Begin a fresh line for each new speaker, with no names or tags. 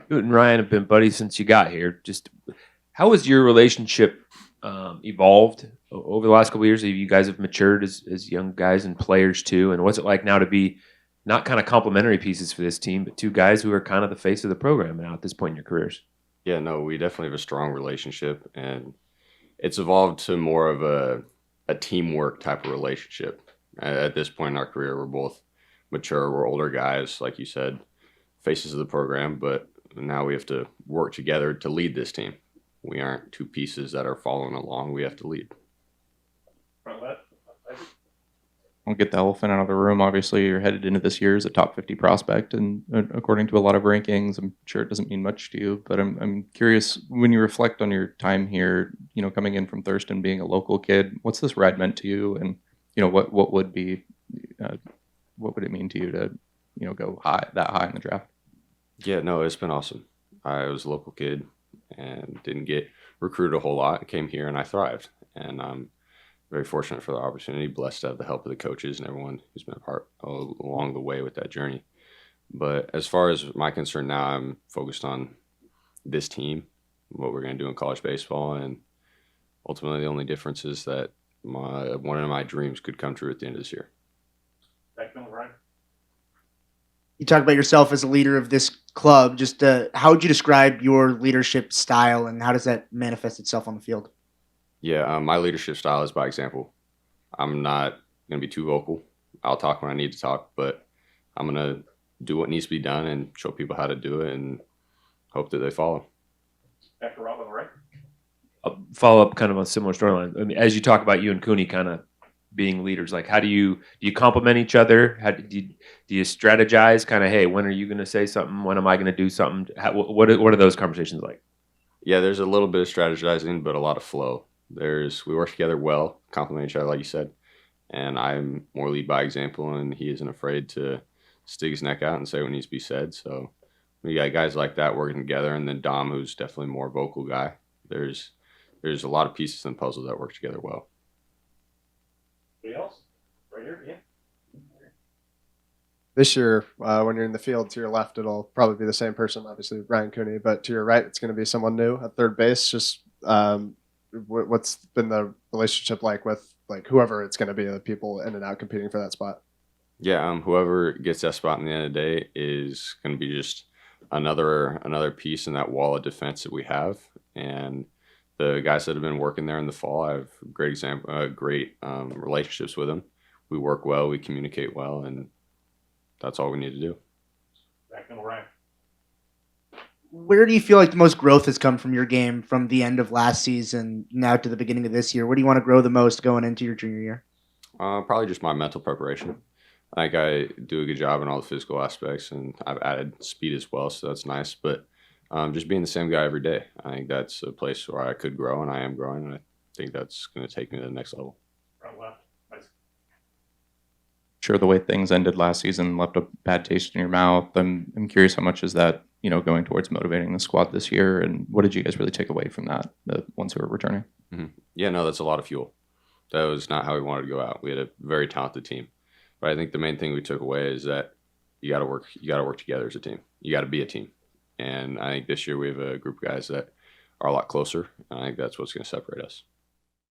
You and Ryan have been buddies since you got here. Just how has your relationship evolved over the last couple of years? You guys have matured as young guys and players too. And what's it like now to be not kind of complementary pieces for this team, but two guys who are kind of the face of the program now at this point in your careers?
Yeah, no, we definitely have a strong relationship, and it's evolved to more of a teamwork type of relationship. At this point in our career, we're both mature, we're older guys, like you said, faces of the program, but now we have to work together to lead this team. We aren't two pieces that are following along. We have to lead.
I'll get the elephant out of the room. Obviously, you're headed into this year as a top 50 prospect, and according to a lot of rankings, I'm sure it doesn't mean much to you. But I'm curious, when you reflect on your time here, coming in from Thurston, being a local kid, what's this ride meant to you, and what would be, what would it mean to you to, go that high in the draft?
Yeah, no, it's been awesome. I was a local kid and didn't get recruited a whole lot. I came here and I thrived, and I'm very fortunate for the opportunity, blessed to have the help of the coaches and everyone who's been a part along the way with that journey. But as far as my concern now, I'm focused on this team, what we're going to do in college baseball, and ultimately the only difference is that one of my dreams could come true at the end of this year.
You talk about yourself as a leader of this club. Just how would you describe your leadership style, and how does that manifest itself on the field?
Yeah, my leadership style is by example. I'm not going to be too vocal. I'll talk when I need to talk, but I'm going to do what needs to be done and show people how to do it and hope that they follow.
After Robin, right? I'll follow up kind of on a similar storyline. I mean, as you talk about you and Cooney kind of being leaders, like how do you complement each other? How do you strategize? Kind of, hey, when are you going to say something? When am I going to do something? What are those conversations like?
Yeah, there's a little bit of strategizing, but a lot of flow. We work together well, complement each other, like you said, and I'm more lead by example, and he isn't afraid to stick his neck out and say what needs to be said. So we got guys like that working together, and then Dom, who's definitely a more vocal guy. There's a lot of pieces in the puzzle that work together well.
Anybody else? Right here, yeah.
This year, when you're in the field, to your left, it'll probably be the same person, obviously Ryan Cooney, but to your right, it's going to be someone new at third base. Just what's been the relationship like with whoever it's going to be, the people in and out competing for that spot?
Yeah, whoever gets that spot in the end of the day is going to be just another piece in that wall of defense that we have. And the guys that have been working there in the fall, I have great relationships with them. We work well, we communicate well, and that's all we need to do.
Back on Ryan.
Where do you feel like the most growth has come from your game from the end of last season now to the beginning of this year? Where do you want to grow the most going into your junior year?
Probably just my mental preparation. I think I do a good job in all the physical aspects, and I've added speed as well, so that's nice. But just being the same guy every day, I think that's a place where I could grow, and I am growing, and I think that's going to take me to the next level.
Front left. Nice.
Sure, the way things ended last season left a bad taste in your mouth. I'm curious, how much is that going towards motivating the squad this year, and what did you guys really take away from that, the ones who are returning?
Mm-hmm. Yeah, no, that's a lot of fuel. That was not how we wanted to go out. We had a very talented team, but I think the main thing we took away is that you got to work together as a team. You got to be a team, and I think this year we have a group of guys that are a lot closer, and I think that's what's going to separate us.